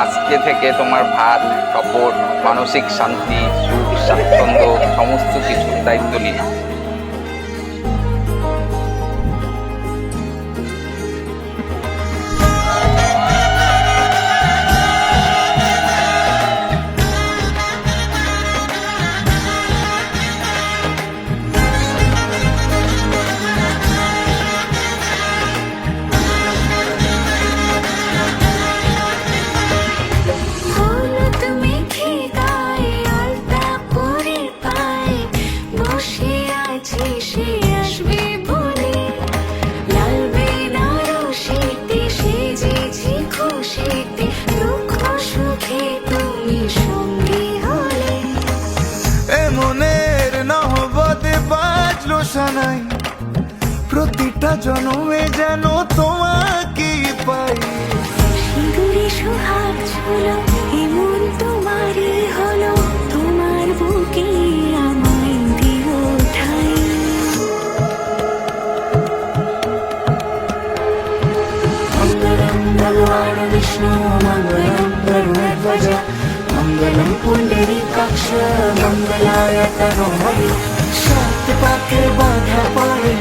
আজকে থেকে তোমার ভাত, কাপড়, মানসিক শান্তি, সুখ, স্বাচ্ছন্দ্য সমস্ত কিছুর দায়িত্ব নিলাম। প্রতিটা জন্মে যেন তোমাকে পাই। সিঁদুরে সোহাগ ঝুলো এমন তোমারই হলো, তোমার বুকে আমায় দিও ঠাই। মঙ্গলম ভগবান বিষ্ণু মঙ্গলম গরুড়ধ্বজ মঙ্গলম পুণ্ডরীকাক্ষ মঙ্গলায় তনু হরি। সাত পাকে বাধা পড়ে